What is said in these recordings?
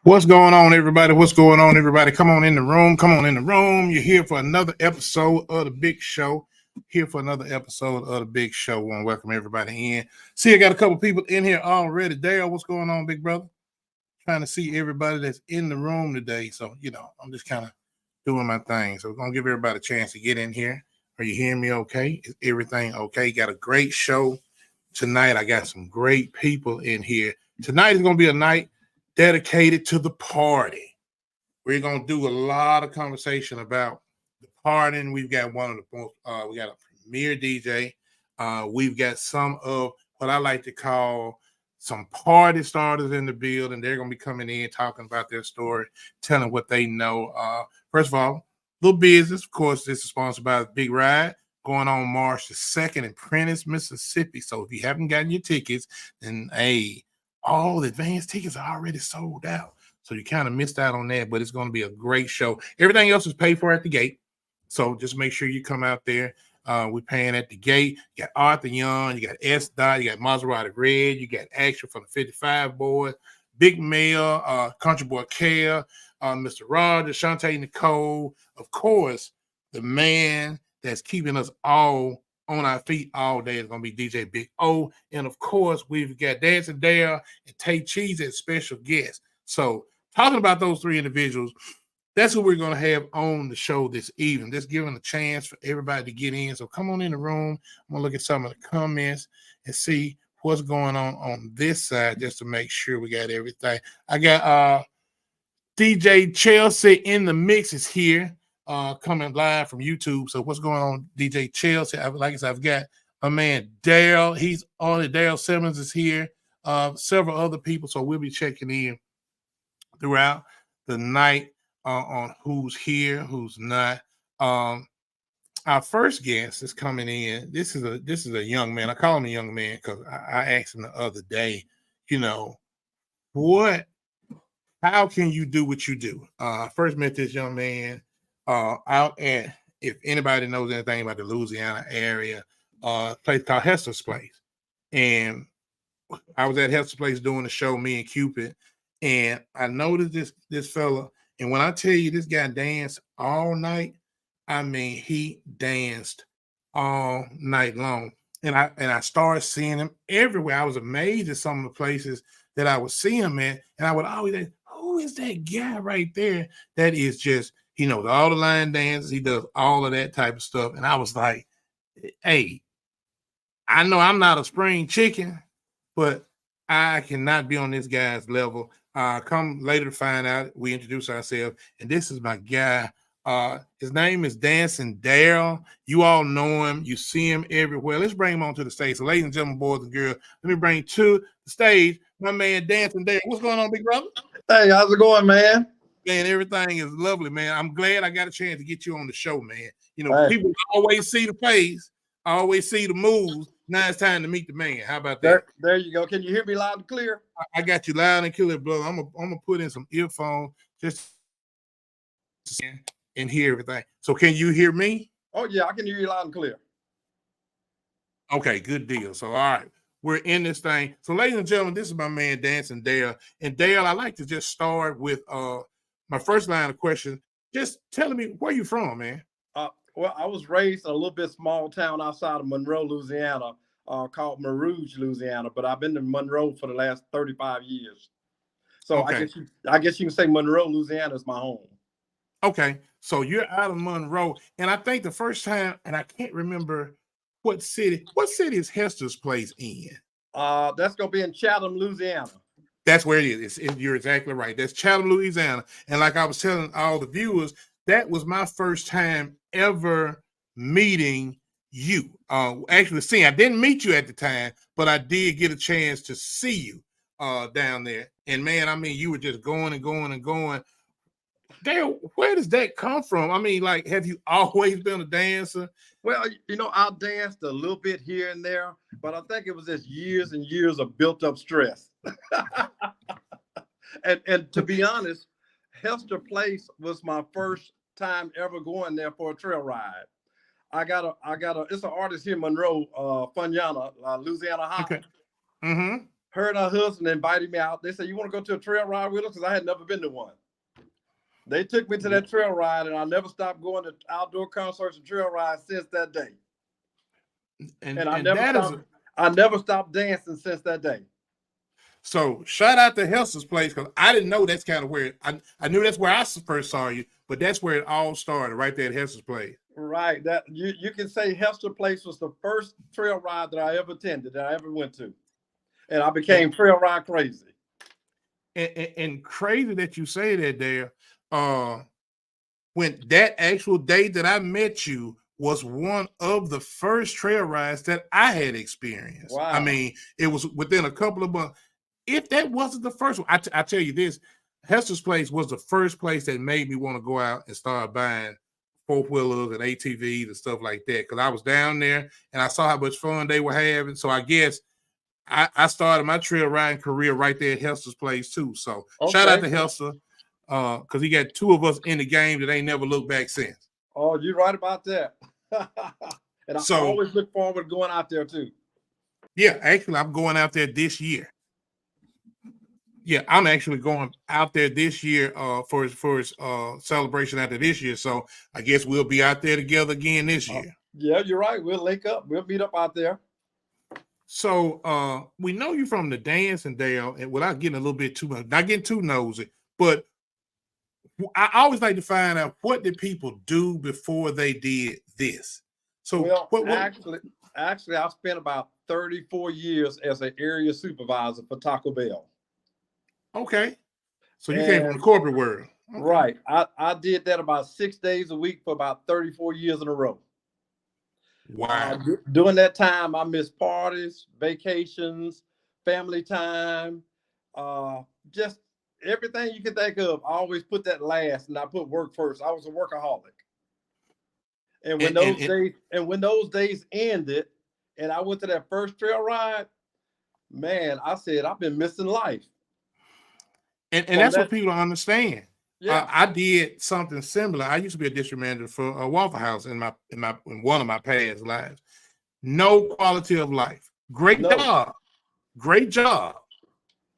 What's going on, everybody? What's going on, everybody? Come on in the room. Come on in the room. You're here for another episode of the Big Show. Here for another episode of the Big Show. I want to welcome everybody in. See, I got a couple people in here already. Dale, what's going on, big brother? Trying to see everybody that's in the room today. So, I'm just kind of doing my thing. So, we're going to give everybody a chance to get in here. Are you hearing me okay? Is everything okay? Got a great show tonight. I got some great people in here. Tonight is going to be a night dedicated to the party. We're going to do a lot of conversation about the partying. We've got one of the most, we got a premier DJ. We've got some of what I like to call some party starters in the building. They're going to be coming in, talking about their story, telling what they know. First of all, little business. Of course, this is sponsored by Big Ride, going on March the 2nd in Prentice, Mississippi. So if you haven't gotten your tickets, then hey, all the advanced tickets are already sold out. So you kind of missed out on that, but it's going to be a great show. Everything else is paid for at the gate. So just make sure you come out there. We're paying at the gate. You got Arthur Young, you got S. Dot, you got Maserati Red, you got Action from the 55 Boys, Big Mel, Country Boy Kale, Mr. Roger, Shantae Nicole. Of course, the man that's keeping us all on our feet all day is going to be DJ Big O. And of course, we've got Dancin Darrell and TAY Cheese as special guests. So talking about those three individuals, that's what we're going to have on the show this evening. Just giving a chance for everybody to get in. So come on in the room. I'm going to look at some of the comments and see what's going on this side just to make sure we got everything. I got DJ Chelsea in the mix is here, coming live from YouTube. So what's going on, DJ Chelsea? Like I said, I've got my man Darrell. He's on it. Darrell Simmons is here. Several other people. So we'll be checking in throughout the night on who's here, who's not. Our first guest is coming in. This is a young man. I call him a young man because I asked him the other day, how can you do what you do? I first met this young man out at, if anybody knows anything about the Louisiana area, a place called Hester's Place. And I was at Hester's Place doing the show, me and Cupid, and I noticed this fella. And when I tell you this guy danced all night, I mean he danced all night long. And I started seeing him everywhere. I was amazed at some of the places that I would see him at, and I would always say, who is that guy right there? That is just, he knows all the line dances, he does all of that type of stuff. And I was like, hey, I know I'm not a spring chicken, but I cannot be on this guy's level. Come later to find out. We introduce ourselves, and this is my guy. His name is Dancin Darrell. You all know him. You see him everywhere. Let's bring him onto the stage. So, ladies and gentlemen, boys and girls, let me bring to the stage my man Dancin Darrell. What's going on, big brother? Hey, how's it going, man? Man, everything is lovely, man. I'm glad I got a chance to get you on the show, man. Hey. People always see the face, always see the moves. Now it's time to meet the man. How about that? There you go. Can you hear me loud and clear? I got you loud and clear, brother. I'm gonna put in some earphones just and hear everything. So can you hear me? Oh yeah, I can hear you loud and clear. Okay, good deal. So all right, we're in this thing. So ladies and gentlemen, this is my man Dancin Darrell. And Darrell, I like to just start with my first line of questions. Just telling me where you from, man. Well, I was raised in a little bit small town outside of Monroe, Louisiana, called Marouge, Louisiana. But I've been in Monroe for the last 35 years. So okay. I guess you can say Monroe, Louisiana is my home. Okay, so you're out of Monroe, and I think the first time, and I can't remember what city is Hester's Place in? That's gonna be in Chatham, Louisiana. That's where it is. You're exactly right. That's Chatham, Louisiana. And like I was telling all the viewers, that was my first time ever meeting you. Actually seeing, I didn't meet you at the time, but I did get a chance to see you down there. And man, I mean, you were just going and going and going. Dale, where does that come from? I mean, like, have you always been a dancer? Well, I danced a little bit here and there, but I think it was just years and years of built up stress. and to be honest, Hester Place was my first time ever going there for a trail ride. It's an artist here in Monroe, Funyana, Louisiana High. Okay. Mm-hmm. her and her husband invited me out. They said, "You want to go to a trail ride with us?" Because I had never been to one. They took me to that trail ride, and I never stopped going to outdoor concerts and trail rides since that day. And I never stopped dancing since that day. So shout out to Hester's Place, because I didn't know that's kind of where I knew that's where I first saw you, but that's where it all started, right there at Hester's Place. Right. That you can say Hester Place was the first trail ride that I ever attended, that I ever went to. And I became trail ride crazy. And crazy that you say that there. When that actual day that I met you was one of the first trail rides that I had experienced. Wow. I mean, it was within a couple of months. If that wasn't the first one, I tell you this, Hester's Place was the first place that made me want to go out and start buying four-wheelers and ATVs and stuff like that. Because I was down there and I saw how much fun they were having. So I guess I started my trail riding career right there at Hester's Place too. So shout out to Hester, because he got two of us in the game that ain't never looked back since. Oh, you're right about that. And I always look forward to going out there too. Yeah, actually, I'm going out there this year. Yeah, I'm actually going out there this year for his celebration after this year. So I guess we'll be out there together again this year. Yeah, you're right. We'll link up. We'll meet up out there. So we know you from the DANCIN, Dale, and without getting a little bit too much, not getting too nosy, but I always like to find out, what did people do before they did this? So actually, I spent about 34 years as an area supervisor for Taco Bell. Okay. So you came from the corporate world. Okay. Right. I did that about 6 days a week for about 34 years in a row. Wow. During that time, I missed parties, vacations, family time, just everything you can think of. I always put that last, and I put work first. I was a workaholic. And when those days ended, and I went to that first trail ride, man, I said, I've been missing life. And that's what people don't understand. Yeah. I did something similar. I used to be a district manager for a Waffle House in one of my past lives. No quality of life. Great job,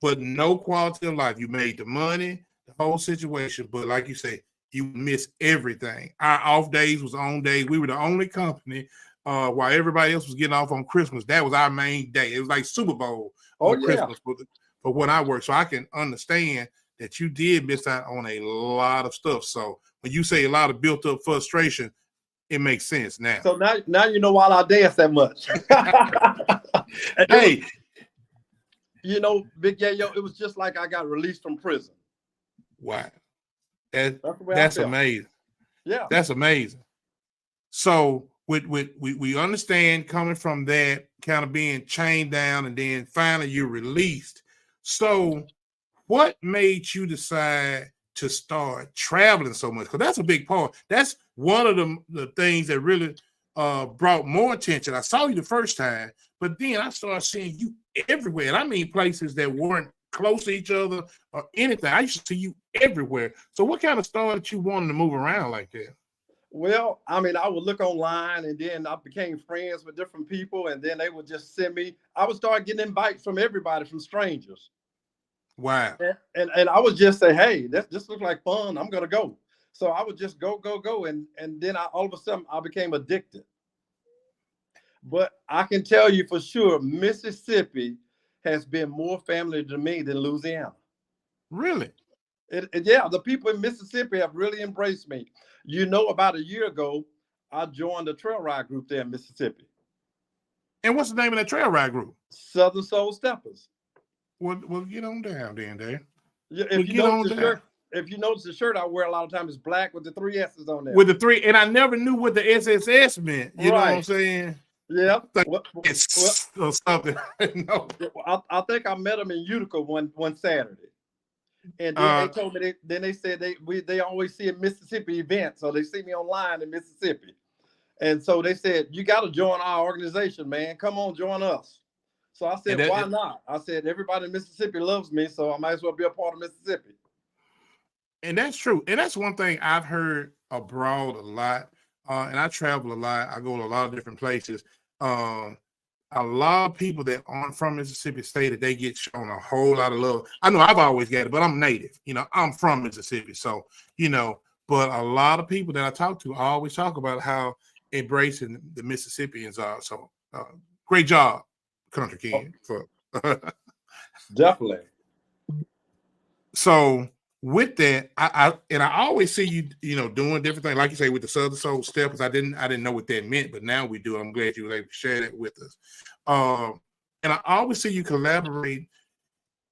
but no quality of life. You made the money, the whole situation, but like you say, you miss everything. Our off days was on days. We were the only company while everybody else was getting off on Christmas. That was our main day. It was like Super Bowl on Christmas for when I worked. So I can understand that you did miss out on a lot of stuff. So when you say a lot of built up frustration, it makes sense now. So now you know why I dance that much. Hey, you know, Big Yayo, it was just like I got released from prison. Wow. That's amazing. Yeah. That's amazing. So we understand coming from that, kind of being chained down, and then finally you're released. So what made you decide to start traveling so much? Because that's a big part. That's one of the things that really brought more attention. I saw you the first time, but then I started seeing you everywhere. And I mean places that weren't close to each other or anything. I used to see you everywhere. So what kind of started you wanting to move around like that? Well, I mean, I would look online, and then I became friends with different people, and then they would just send me. I would start getting invites from everybody, from strangers. Wow. And I would just say, hey, this looks like fun. I'm going to go. So I would just go. And then all of a sudden I became addicted. But I can tell you for sure, Mississippi has been more family to me than Louisiana. Really? Yeah, the people in Mississippi have really embraced me. You know, about a year ago, I joined a trail ride group there in Mississippi. And what's the name of that trail ride group? Southern Soul Steppers. Well, get on down then, Dave. Yeah, if you notice the shirt I wear a lot of times is black with the 3 S's on there. With the 3, and I never knew what the SSS meant. You know what I'm saying? Yeah. Or something. No. I think I met them in Utica one Saturday. And then they told me they said they always see a Mississippi event. So they see me online in Mississippi. And so they said, you got to join our organization, man. Come on, join us. So I said, why not? I said, everybody in Mississippi loves me, so I might as well be a part of Mississippi. And that's true. And that's one thing I've heard abroad a lot. And I travel a lot. I go to a lot of different places. I a lot of people that aren't from Mississippi say that they get shown a whole lot of love. I know I've always got it, but I'm native. You know, I'm from Mississippi. So, you know, but a lot of people that I talk to always talk about how embracing the Mississippians are. So great job, Country King. For Definitely. So with that, I always see you, you know, doing different things, like you say with the Southern Soul Steppers. I didn't know what that meant, but now we do. I'm glad you were able to share that with us. And I always see you collaborate.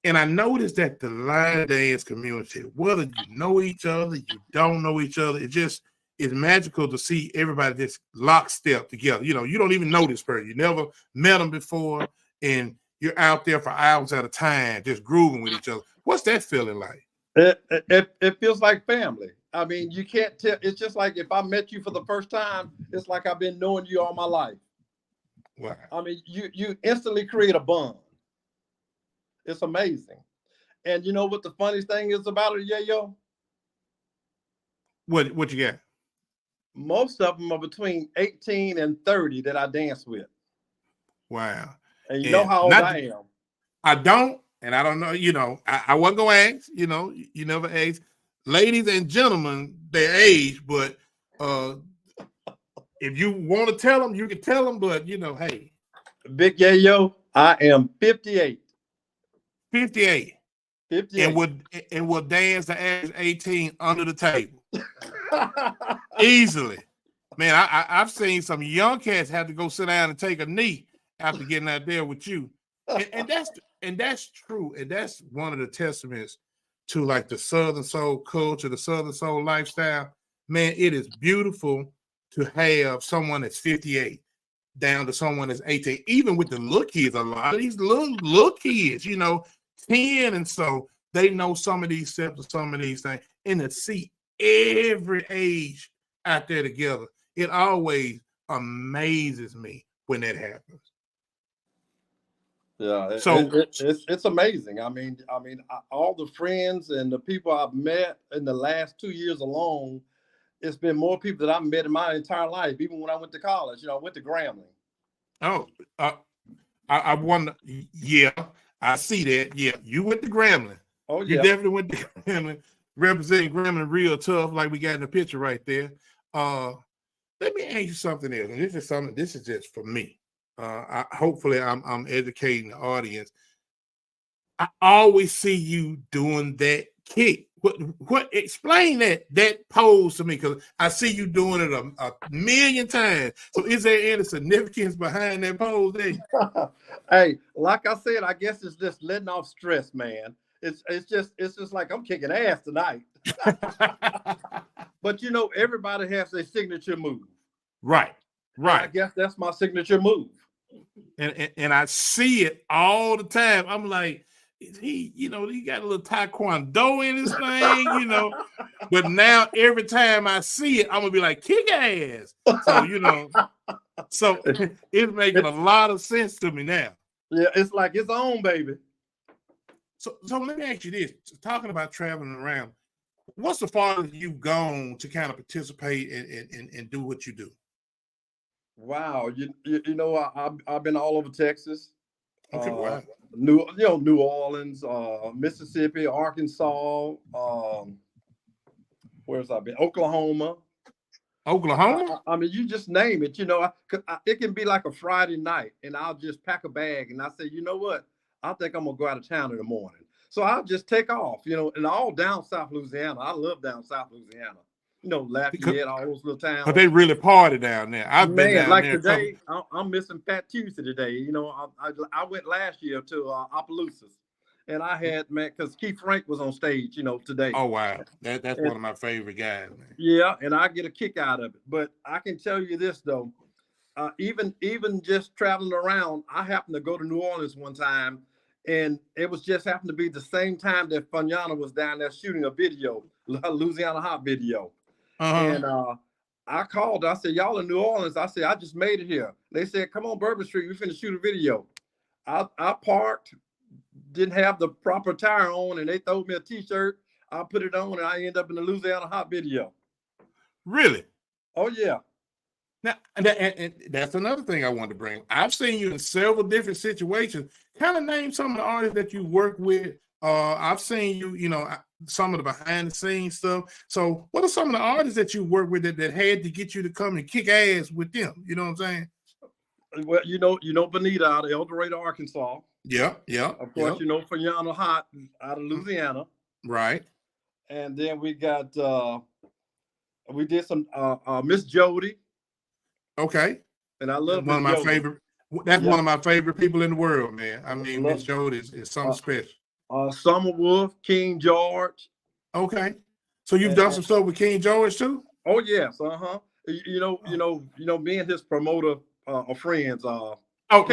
And I noticed that the line dance community, whether you know each other, you don't know each other, it just is magical to see everybody just lockstep together. You know, you don't even know this person. You never met them before, and you're out there for hours at a time just grooving with each other. What's that feeling like? It feels like family. I mean, you can't tell. It's just like if I met you for the first time, it's like I've been knowing you all my life. Wow. I mean, you instantly create a bond. It's amazing. And you know what the funniest thing is about it, Yayo? What you got? Most of them are between 18 and 30 that I dance with. Wow. And you know how old I am. I don't, and I don't know, you know, I wasn't gonna ask, you know, you never ask ladies and gentlemen their age, but if you want to tell them, you can tell them, but you know, hey. Big Yayo, I am 58. 58. 58. And would dance the average 18 under the table. Easily. Man, I've seen some young cats have to go sit down and take a knee after getting out there with you. And that's true. And that's one of the testaments to like the Southern Soul culture, the Southern Soul lifestyle. Man, it is beautiful to have someone that's 58 down to someone that's 18. Even with the little kids, a lot of these little kids, you know, 10 and so, they know some of these steps or some of these things. And to see every age out there together, it always amazes me when that happens. Yeah, so it's amazing. I mean, all the friends and the people I've met in the last 2 years alone, it's been more people that I've met in my entire life. Even when I went to college, you know, I went to Grambling. Oh, I wonder. Yeah, I see that. Yeah, you went to Grambling. Oh, yeah. You definitely went to Grambling, representing Grambling real tough, like we got in the picture right there. Let me ask you something else. And this is just for me. Hopefully I'm educating the audience. I always see you doing that kick. What explain that pose to me, because I see you doing it a million times. So is there any significance behind that pose there? Hey, like I said, I guess it's just letting off stress, man. It's just like I'm kicking ass tonight. But you know, everybody has their signature move. Right. I guess that's my signature move. And I see it all the time. I'm like, he, you know, he got a little taekwondo in his thing, you know. But now every time I see it, I'm gonna be like, kick ass. So, you know, so it's making a lot of sense to me now. Yeah, it's like it's on, baby. So let me ask you this: talking about traveling around, what's the farthest you've gone to kind of participate and do what you do? Wow, you know, I've been all over Texas. Okay, wow. New Orleans, Mississippi, Arkansas. Where's I been? Oklahoma. I mean, you just name it. You know, it can be like a Friday night, and I'll just pack a bag, and I say, you know what? I think I'm gonna go out of town in the morning. So I'll just take off. You know, and all down South Louisiana. I love down South Louisiana. You know, Lafayette, all those little towns. But they really party down there. I've been down like there. Today, I'm missing Fat Tuesday today. You know, I went last year to Opelousas, and I had, man, because Keith Frank was on stage, you know, today. Oh, wow. That's one of my favorite guys, man. Yeah, and I get a kick out of it. But I can tell you this, though. Even just traveling around, I happened to go to New Orleans one time, and it was just happened to be the same time that Funyana was down there shooting a video, Louisiana Hot video. And I called. I said, y'all in New Orleans. I said, I just made it here. They said, come on Bourbon Street. We finna shoot a video. I parked, didn't have the proper tire on, and they threw me a T-shirt. I put it on, and I ended up in the Louisiana Hot video. Really? Oh, yeah. Now, and that's another thing I wanted to bring. I've seen you in several different situations. Kind of name some of the artists that you work with. I've seen you, some of the behind the scenes stuff. So, what are some of the artists that you work with that had to get you to come and kick ass with them? You know what I'm saying? Well, Benita out of El Dorado, Arkansas. Yeah. Of course, Fayana Hot out of Louisiana. Right. And then we got we did some Miss Jody. Okay. And I love one of my favorite. That's one of my favorite people in the world, man. I mean, Miss Jody is something special. Summer Wolf, King George. Okay. So you've done some stuff with King George too? Oh yes, me and his promoter are friends. K9.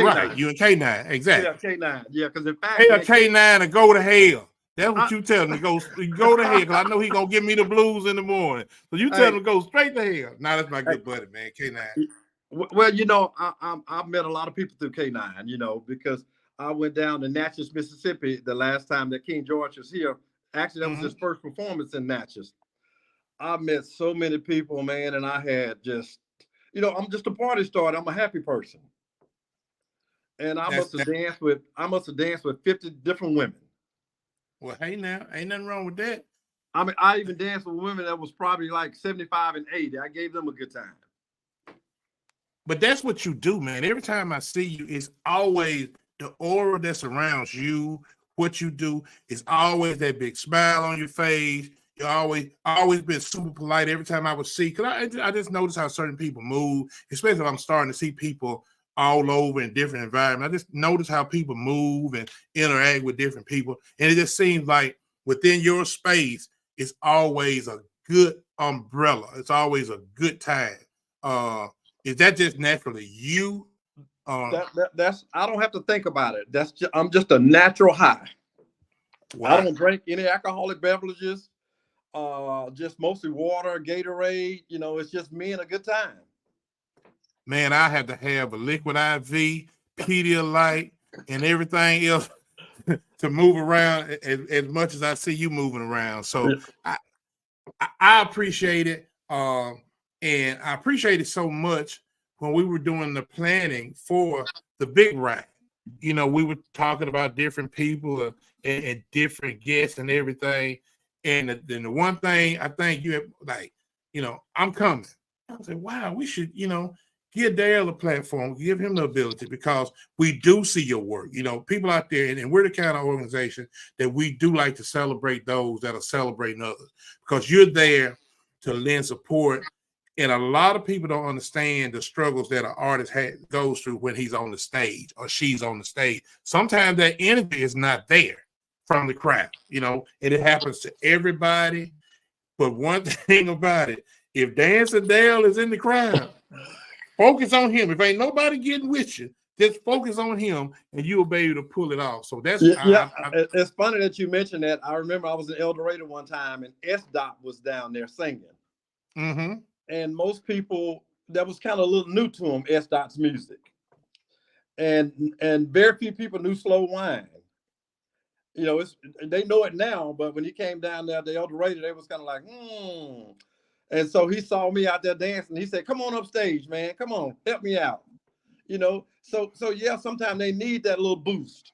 Right, you and K9, exactly. Yeah, K9. Yeah, because in fact, tell K9 to go to hell. That's what you tell him to go to hell, because I know he's gonna give me the blues in the morning. So you tell him to go straight to hell. Nah, that's my good buddy, man. K9. Well, I've met a lot of people through K9, because I went down to Natchez, Mississippi the last time that King George was here. Actually, that was his first performance in Natchez. I met so many people, man, and I had just, I'm just a party starter. I'm a happy person, and I must have danced with 50 different women. Well, hey, now ain't nothing wrong with that. I mean, I even danced with women that was probably like 75 and 80. I gave them a good time. But that's what you do, man. Every time I see you, it's always the aura that surrounds you. What you do is always that big smile on your face. You always been super polite every time I would see. Because I just notice how certain people move, especially if I'm starting to see people all over in different environments. I just notice how people move and interact with different people. And it just seems like within your space, it's always a good umbrella. It's always a good time. Is that just naturally you? That's I don't have to think about it. I'm just a natural high. Wow. I don't drink any alcoholic beverages. Just mostly water, Gatorade. It's just me and a good time. Man, I had to have a liquid IV, Pedialyte, and everything else to move around as much as I see you moving around. So I appreciate it. And I appreciate it so much when we were doing the planning for the big ride. We were talking about different people and different guests and everything. And then the one thing I think you have, I'm coming. I was like, wow, we should, give Darrell a platform, give him the ability, because we do see your work. People out there, and we're the kind of organization that we do like to celebrate those that are celebrating others, because you're there to lend support. And a lot of people don't understand the struggles that an artist goes through when he's on the stage or she's on the stage. Sometimes that energy is not there from the crowd, and it happens to everybody. But one thing about it, if Dancin Darrell is in the crowd, focus on him. If ain't nobody getting with you, just focus on him, and you'll be able to pull it off. So that's it's funny that you mentioned that. I remember I was in El Dorado one time, and S-Dot was down there singing. Mm-hmm. And most people, that was kind of a little new to them, S-Dot's music. And very few people knew Slow Wine. They know it now, but when he came down there to El Dorado, they was kind of like, And so he saw me out there dancing. He said, come on up stage, man. Come on, help me out. So yeah, sometimes they need that little boost.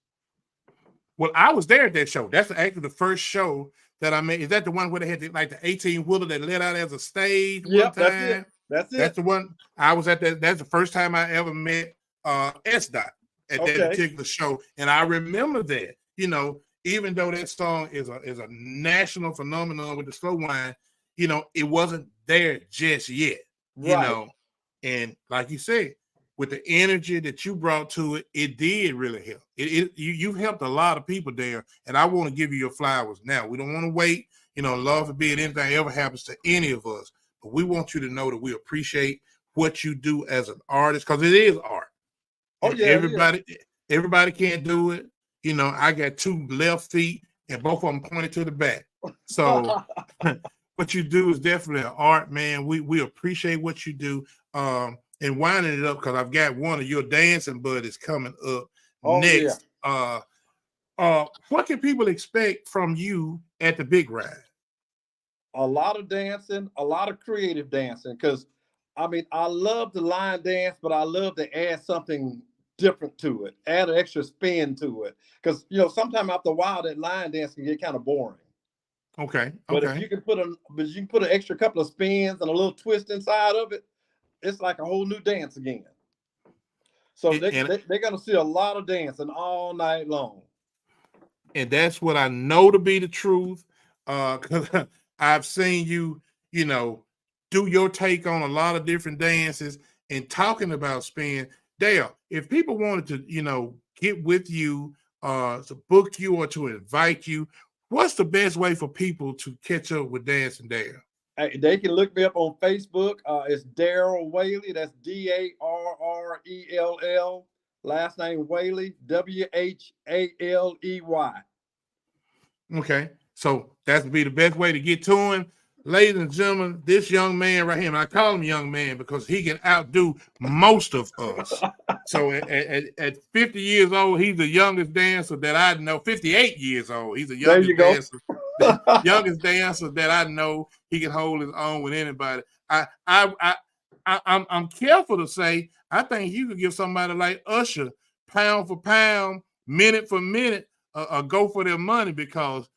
Well, I was there at that show. That's actually the first show that I made. Is that the one where they had the 18-wheeler that let out as a stage? Yeah, that's it. That's the one. I was at that. That's the first time I ever met S-Dot at that particular show. And I remember that, even though that song is a national phenomenon with the Slow Wine, it wasn't there just yet. Right. And like you said, with the energy that you brought to it, it did really help. You helped a lot of people there, and I want to give you your flowers now. We don't want to wait. Love forbid anything ever happens to any of us, but we want you to know that we appreciate what you do as an artist, because it is art. Oh yeah, everybody can't do it. I got two left feet, and both of them pointed to the back. So what you do is definitely an art, man. We appreciate what you do. And winding it up, because I've got one of your dancing buddies coming up next. Yeah. What can people expect from you at the big ride? A lot of dancing, a lot of creative dancing, because I mean, I love the line dance, but I love to add something different to it, add an extra spin to it. Because sometimes after a while, that line dance can get kind of boring. Okay. But if Okay. you can put an extra couple of spins and a little twist inside of it, it's like a whole new dance again. So they're gonna see a lot of dancing all night long. And that's what I know to be the truth. Because I've seen you, do your take on a lot of different dances and talking about spin. Dale, if people wanted to, get with you, to book you or to invite you, what's the best way for people to catch up with Dancing Dale? Hey, they can look me up on Facebook. It's Darrell Whaley. That's Darrell. Last name Whaley, Whaley. Okay, so that's be the best way to get to him. Ladies and gentlemen, this young man right here, and I call him young man because he can outdo most of us. So at 50 years old, he's the youngest dancer that I know. 58 years old, he's the youngest dancer. The youngest dancer that I know. He can hold his own with anybody. I'm careful to say I think you could give somebody like Usher pound for pound, minute for minute, go for their money, because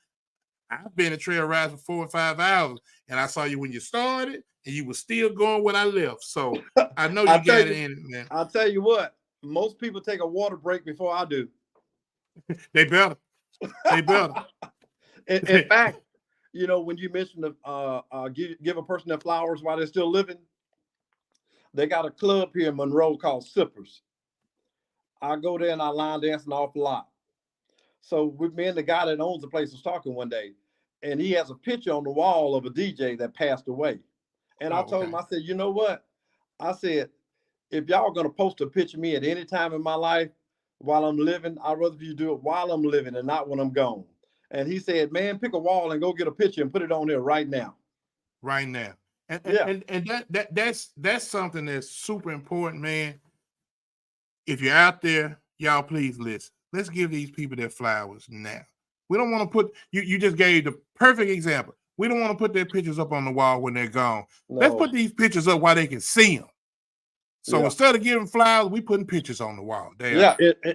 I've been at Trail Rise for 4 or 5 hours, and I saw you when you started, and you were still going when I left. So I know you got it in it, man. I'll tell you what, most people take a water break before I do. They better. They better. In fact, when you mentioned give a person their flowers while they're still living, they got a club here in Monroe called Sippers. I go there and I line dance an awful lot. So with me and the guy that owns the place was talking one day, and he has a picture on the wall of a DJ that passed away. And I told him, I said, you know what? I said, if y'all are going to post a picture of me at any time in my life while I'm living, I'd rather you do it while I'm living and not when I'm gone. And he said, man, pick a wall and go get a picture and put it on there right now. Right now. And that's something that's super important, man. If you're out there, y'all please listen. Let's give these people their flowers now. We don't want to put you just gave the perfect example. We don't want to put their pictures up on the wall when they're gone. No. Let's put these pictures up while they can see them. So instead of giving flowers, we putting pictures on the wall.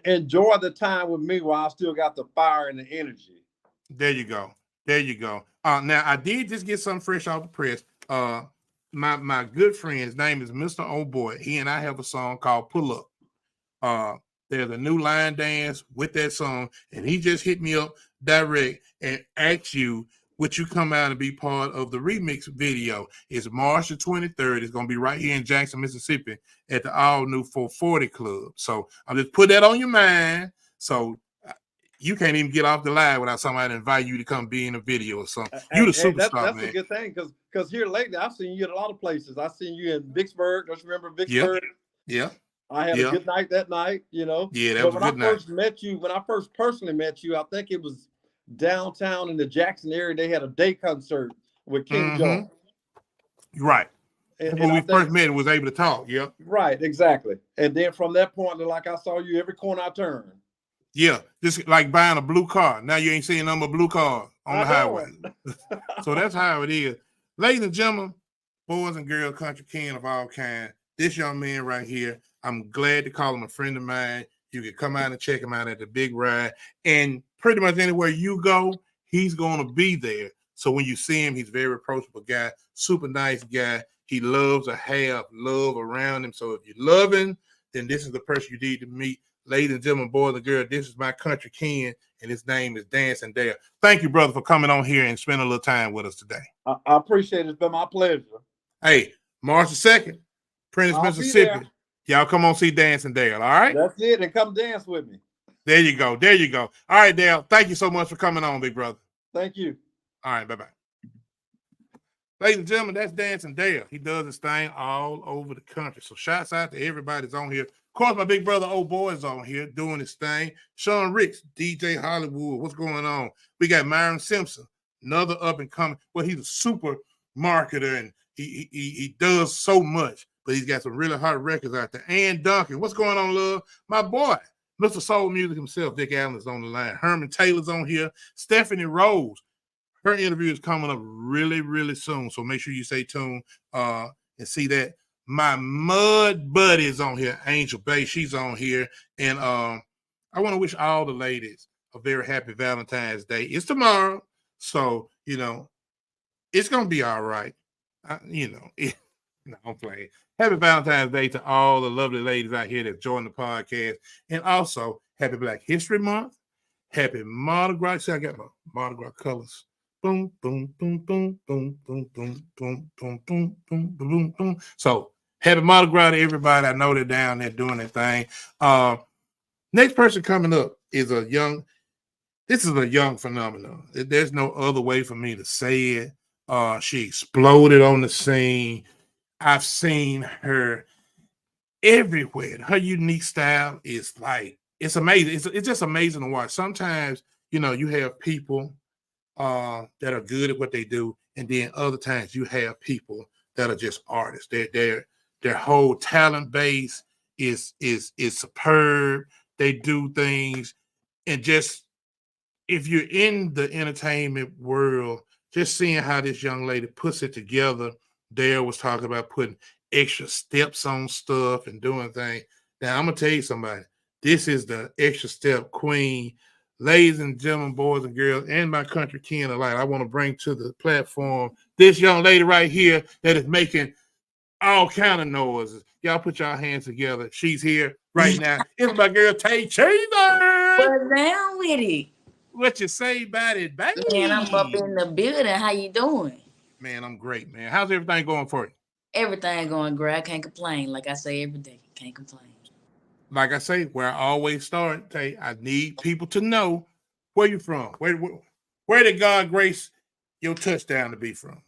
Enjoy the time with me while I still got the fire and the energy. There you go. There you go. Now I did just get something fresh off the press. My good friend, his name is Mr. Oh Boy. He and I have a song called Pull Up. There's a new line dance with that song, and he just hit me up direct and asked you, would you come out and be part of the remix video? It's March the 23rd. It's going to be right here in Jackson, Mississippi at the all new 440 Club. So I'll just put that on your mind. So you can't even get off the line without somebody invite you to come be in a video or something. You the superstar, that's man. A good thing, because here lately I've seen you at a lot of places. I've seen you in Vicksburg. Don't you remember Vicksburg? Yeah. I had a good night that night, Yeah, that was a good night. When I first personally met you, I think it was downtown in the Jackson area. They had a day concert with King Joe. Right. And when we first met and was able to talk. Yeah. Right, exactly. And then from that point, like I saw you every corner I turned. Yeah, just like buying a blue car. Now you ain't seeing no more blue cars on the highway. So that's how it is. Ladies and gentlemen, boys and girls, country king of all kinds, this young man right here, I'm glad to call him a friend of mine. You can come out and check him out at the Big Ride. And pretty much anywhere you go, he's going to be there. So when you see him, he's a very approachable guy, super nice guy. He loves to have love around him. So if you love him, then this is the person you need to meet. Ladies and gentlemen, boys and girls, this is my country king, and his name is Dancin Dale. Thank you, brother, for coming on here and spending a little time with us today. I appreciate it. It's been my pleasure. Hey, March the 2nd, Prentice, Mississippi. Y'all come on see Dancin Dale, all right? That's it, and come dance with me. There you go. There you go. All right, Dale. Thank you so much for coming on, big brother. Thank you. All right, bye-bye. Ladies and gentlemen, that's Dancin Dale. He does his thing all over the country. So shouts out to everybody that's on here. Of course, my big brother, old boy, is on here doing his thing. Sean Ricks, DJ Hollywood. What's going on? We got Myron Simpson, another up and coming. Well, he's a super marketer, and he does so much, but he's got some really hot records out there. Ann Duncan, what's going on, love? My boy, Mr. Soul Music himself, Dick Allen, is on the line. Herman Taylor's on here. Stephanie Rose. Her interview is coming up really, really soon, so make sure you stay tuned and see that. My mud buddies on here. Angel Bay, she's on here. And I want to wish all the ladies a very happy Valentine's Day. It's tomorrow. So, it's going to be all right. No, I'm playing. Happy Valentine's Day to all the lovely ladies out here that joined the podcast. And also, happy Black History Month. Happy Mardi Gras. See, I got my Mardi Gras colors. Boom, boom, boom, boom, boom, boom, boom, boom, boom, boom, boom, boom, boom. So, happy Mardi Gras to everybody. I know they're down there doing their thing. Next person coming up is a young phenomenon. There's no other way for me to say it. She exploded on the scene. I've seen her everywhere. Her unique style is like, it's amazing. It's just amazing to watch. Sometimes, you have people that are good at what they do, and then other times you have people that are just artists. Their whole talent base is superb. They do things, and just if you're in the entertainment world, just seeing how this young lady puts it together. Dale was talking about putting extra steps on stuff and doing things. Now, I'm going to tell you somebody. This is the extra step queen. Ladies and gentlemen, boys and girls, and my country kin alike, I want to bring to the platform this young lady right here that is making all kind of noises. Y'all put y'all hands together. She's here right now. It's my girl, TAY. What's down with it? What you say about it, baby? Man, I'm up in the building. How you doing? Man, I'm great, man. How's everything going for you? Everything going great. I can't complain. Like I say every day, can't complain. Like I say, where I always start, TAY, I need people to know where you're from. Where did God grace your touchdown to be from?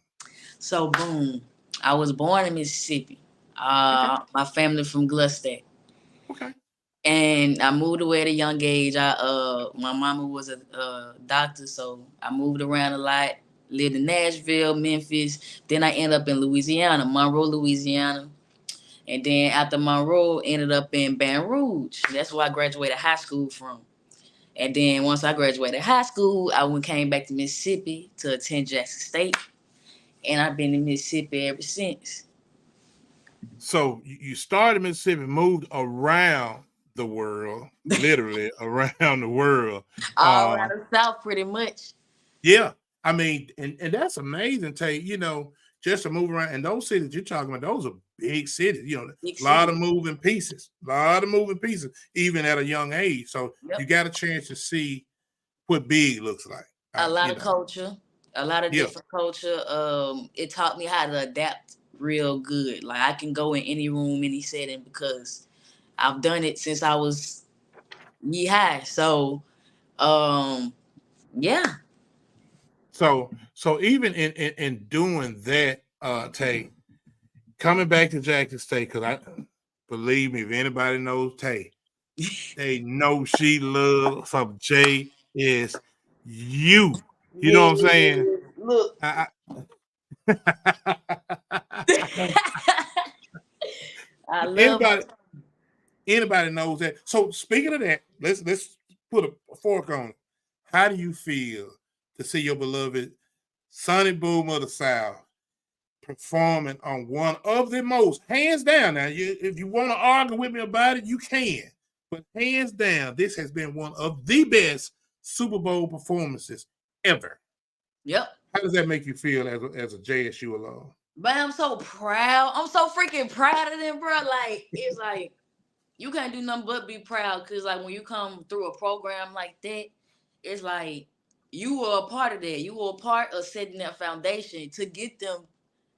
So boom, I was born in Mississippi. Okay. My family from Gluckstadt. Okay. And I moved away at a young age. My mama was a doctor, so I moved around a lot. Lived in Nashville, Memphis. Then I ended up in Louisiana, Monroe, Louisiana. And then after Monroe, ended up in Baton Rouge. That's where I graduated high school from. And then once I graduated high school, came back to Mississippi to attend Jackson State. And I've been in Mississippi ever since. So you started in Mississippi, moved around the world, literally around the world. All around the South, pretty much. Yeah. I mean, and that's amazing, TAY, just to move around. And those cities you're talking about, those are big cities, a lot of moving pieces, even at a young age. So you got a chance to see what big looks like. A lot of culture, a lot of different culture. It taught me how to adapt real good. Like I can go in any room, any setting because I've done it since I was knee high. So, yeah. So even in doing that, TAY, coming back to Jackson State, because I believe me, if anybody knows TAY, they know she loves some JSU. You know what I'm saying? Look. I love anybody knows that. So speaking of that, let's put a fork on it. How do you feel to see your beloved Sonny Boom of the South performing on one of the most, hands down, now if you want to argue with me about it, you can, but hands down, this has been one of the best Super Bowl performances ever. Yep. How does that make you feel as a JSU alum? But I'm so proud. I'm so freaking proud of them, bro. Like, it's like, you can't do nothing but be proud. Because, like, when you come through a program like that, it's like, you were a part of that. You were a part of setting that foundation to get them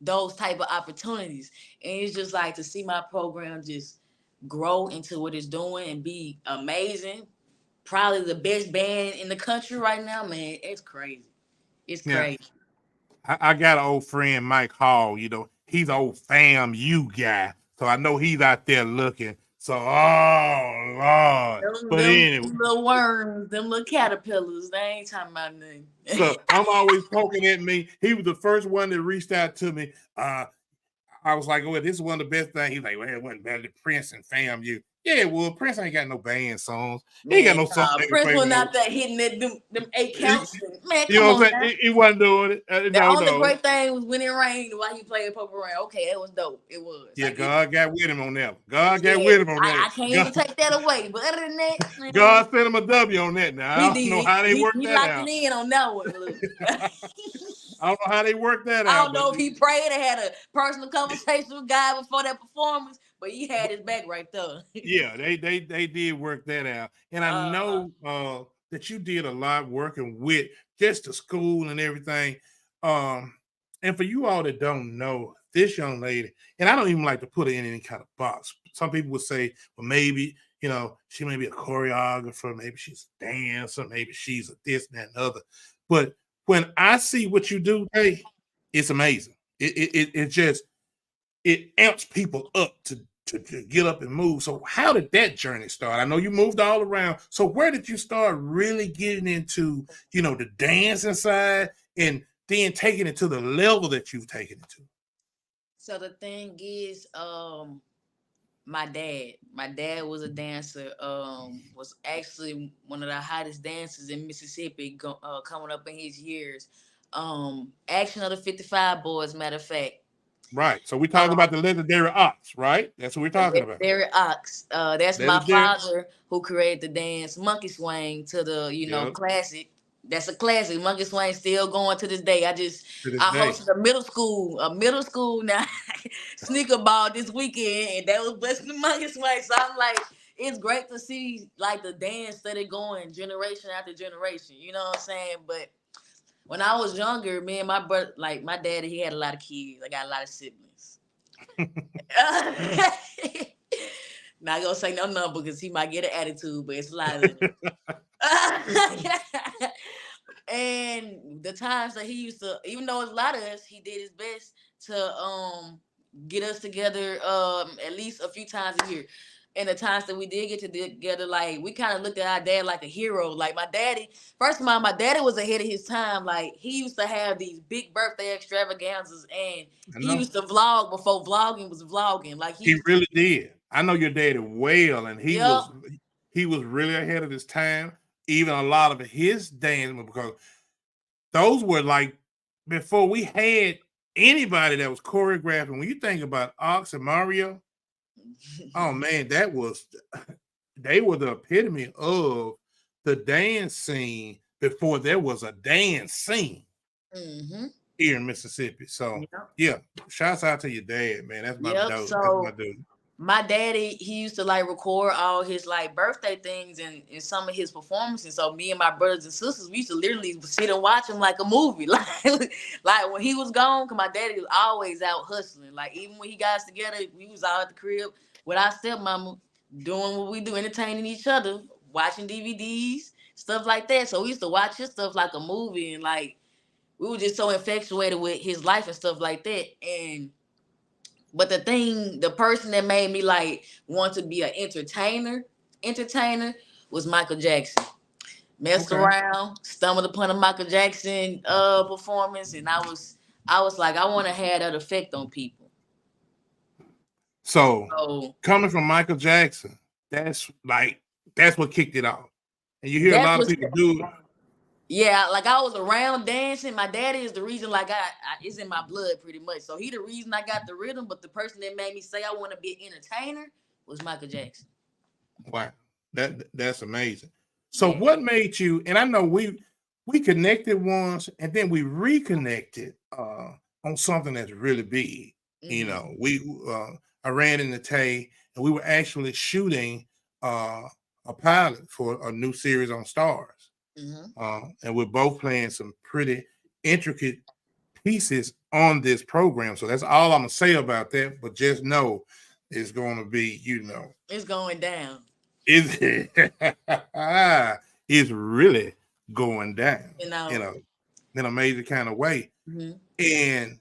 those type of opportunities. And it's just like to see my program just grow into what it's doing and be amazing. Probably the best band in the country right now, man. It's crazy. It's crazy. I got an old friend, Mike Hall, he's an old FAMU guy. So I know he's out there looking. So, oh, Lord. But anyway. Them little worms, them little caterpillars, they ain't talking about nothing. So I'm always poking at me. He was the first one that reached out to me. I was like, well, this is one of the best things. He's like, well, it wasn't better than Prince and FAMU. Yeah, well, Prince ain't got no band songs. He ain't got no song. Prince wasn't out there hitting them 8 counts. Man, You come know on, what I'm saying? He wasn't doing it. the only great thing was when it rained while he played Purple Rain. Okay, it was dope. It was. Yeah, like, God got with him on that. God got with him on that. I can't even take that away. But other than that, man, God sent him a W on that. Now I don't know how they worked that locked out. it in on that one. Look. I don't know how they worked that out. I don't know if he prayed or had a personal conversation with God before that performance, but he had his back right there. Yeah, they did work that out. And I know that you did a lot working with just the school and everything. And for you all that don't know, this young lady, and I don't even like to put her in any kind of box. Some people would say, well, maybe, you know, she may be a choreographer, maybe she's a dancer, maybe she's a this and that and other. But when I see what you do, hey, it's amazing. It just amps people up to get up and move. So how did that journey start? I know you moved all around. So where did you start really getting into, you know, the dancing side and then taking it to the level that you've taken it to? So the thing is, my dad was a dancer, was actually one of the hottest dancers in Mississippi coming up in his years. Action of the 55 Boys, matter of fact. Right. So we're talking about the legendary Ox, right? That's what we're talking about. Legendary Ox. That's legendary. My father who created the dance Monkey Swing to the, you know, classic. That's a classic. Monkey Swing still going to this day. I hosted a middle school now sneaker ball this weekend, and that was blessing the Monkey Swing. So I'm like, it's great to see like the dance steady going generation after generation. You know what I'm saying? But when I was younger, me and my brother, like my daddy, he had a lot of kids. I got a lot of siblings. Not gonna say no number because he might get an attitude, but it's a lot of them. And the times that he used to, even though it's a lot of us, he did his best to get us together at least a few times a year. And the times that we did get together, like we kind of looked at our dad like a hero. Like my daddy, first of all, my daddy was ahead of his time. Like he used to have these big birthday extravaganzas, and he used to vlog before vlogging was vlogging. Like he really did. I know your daddy well, and he was really ahead of his time. Even a lot of his dance, because those were like before we had anybody that was choreographing. When you think about Ox and Mario, oh man, they were the epitome of the dance scene before there was a dance scene here in Mississippi. So yeah, shouts out to your dad, man. That's my dope. So, that's my dude. My daddy, he used to like record all his like birthday things and some of his performances. So me and my brothers and sisters, we used to literally sit and watch him like a movie. Like when he was gone, cause my daddy was always out hustling. Like even when he got us together, we was all at the crib with our stepmama doing what we do, entertaining each other, watching DVDs, stuff like that. So we used to watch his stuff like a movie, and like we were just so infatuated with his life and stuff like that. But the person that made me like want to be an entertainer was Michael Jackson. Messed around, stumbled upon a Michael Jackson performance, and I was like, I want to have that effect on people. So coming from Michael Jackson, that's what kicked it off. And you hear a lot of people do it. Yeah, like I was around dancing. My daddy is the reason, like it's in my blood pretty much. So he the reason I got the rhythm, but the person that made me say I want to be an entertainer was Michael Jackson. Wow, that's amazing. So what made you? And I know we connected once, and then we reconnected on something that's really big. You know, I ran in the TAY, and we were actually shooting a pilot for a new series on Stars. And we're both playing some pretty intricate pieces on this program. So that's all I'm gonna say about that. But just know it's going to be, you know, it's going down. It's really going down, you know, in a major kind of way. And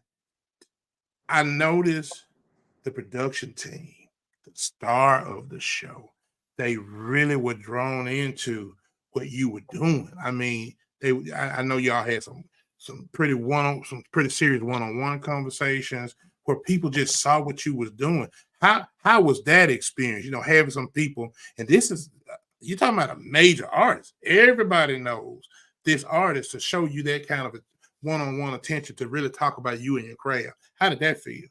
I noticed the production team, the star of the show, they really were drawn into what you were doing. I mean, I know y'all had some pretty serious one-on-one conversations where people just saw what you was doing. How was that experience? You know, having some people, and this is you're talking about a major artist. Everybody knows this artist to show you that kind of a one-on-one attention to really talk about you and your craft. How did that feel?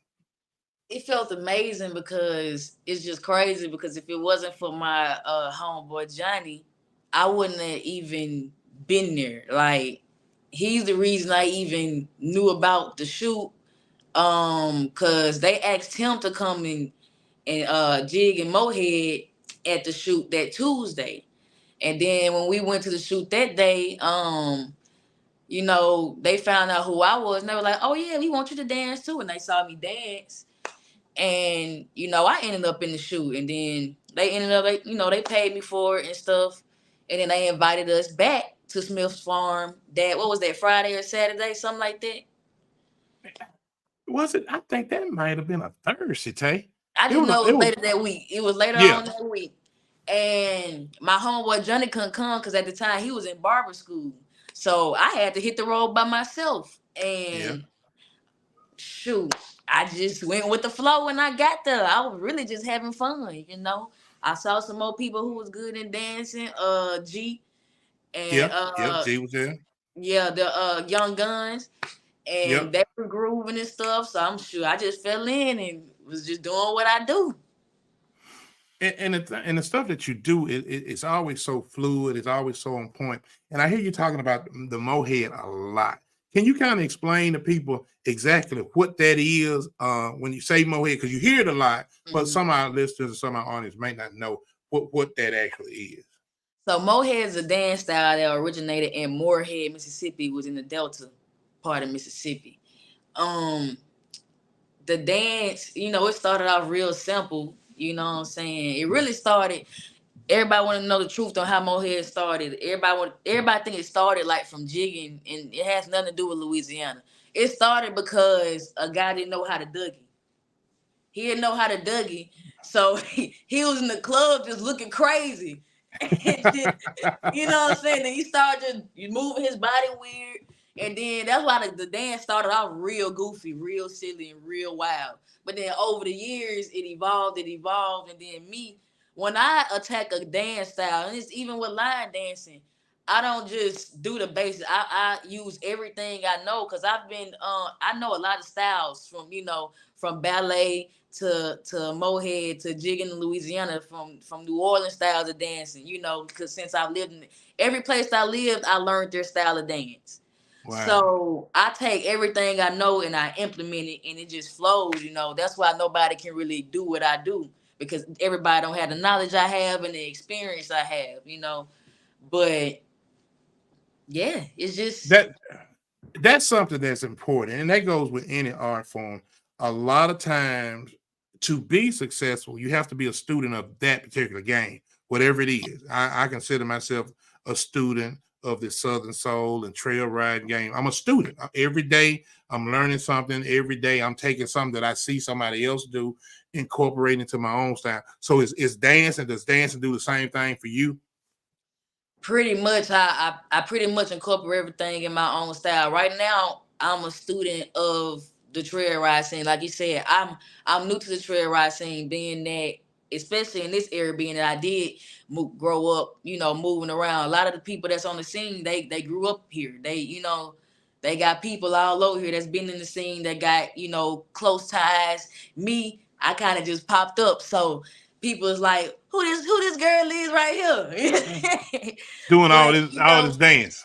It felt amazing because it's just crazy because if it wasn't for my homeboy Johnny, I wouldn't have even been there. Like he's the reason I even knew about the shoot. Cause they asked him to come and jig and Mohead at the shoot that Tuesday. And then when we went to the shoot that day, you know, they found out who I was and they were like, oh yeah, we want you to dance too. And they saw me dance. And, you know, I ended up in the shoot. And then they ended up, like, you know, they paid me for it and stuff. And then they invited us back to Smith's Farm what was that, Friday or Saturday, something like that? Was it? I think that might have been a Thursday, Tay. I didn't know it was later that week. It was later on that week. And my homeboy Johnny couldn't come because at the time he was in barber school. So I had to hit the road by myself. And shoot, I just went with the flow when I got there. I was really just having fun, you know. I saw some more people who was good in dancing. G and G was there. Yeah, the Young Guns. And they were grooving and stuff. So I'm sure I just fell in and was just doing what I do. And the stuff that you do, it's always so fluid. It's always so on point. And I hear you talking about the Mohead a lot. Can you kind of explain to people exactly what that is when you say Mohead? Because you hear it a lot, but some of our listeners and some of our audience may not know what that actually is. So Mohead is a dance style that originated in Moorhead, Mississippi, was in the Delta part of Mississippi. The dance, you know, it started off real simple. You know what I'm saying? It really started. Everybody want to know the truth on how Mohead started. Everybody think it started like from jigging, and it has nothing to do with Louisiana. It started because a guy didn't know how to Dougie. He didn't know how to Dougie, so he was in the club just looking crazy. You know what I'm saying? Then he started just moving his body weird. And then that's why the dance started off real goofy, real silly, and real wild. But then over the years, it evolved. And then me, when I attack a dance style, and it's even with line dancing, I don't just do the basics. I use everything I know because I know a lot of styles from ballet to Mohead to jigging in Louisiana, from New Orleans styles of dancing, because since I've lived in every place I lived, I learned their style of dance. Wow. So I take everything I know and I implement it, and it just flows. That's why nobody can really do what I do, because everybody don't have the knowledge I have and the experience I have. But yeah, it's just that's something that's important, and that goes with any art form. A lot of times, to be successful, you have to be a student of that particular game, whatever it is. I consider myself a student of the Southern Soul and trail riding game. I'm a student. Every day I'm learning something. Every day I'm taking something that I see somebody else do, incorporating into my own style. So it's dancing. Does dancing do the same thing for you? Pretty much. I pretty much incorporate everything in my own style. Right now, I'm a student of the trail ride scene. Like you said, I'm new to the trail ride scene, being that, especially in this area, being that I did grow up, moving around. A lot of the people that's on the scene, they grew up here. They got people all over here that's been in the scene that got, close ties. Me, I kind of just popped up. So people is like, who this girl is right here? Doing all this dance.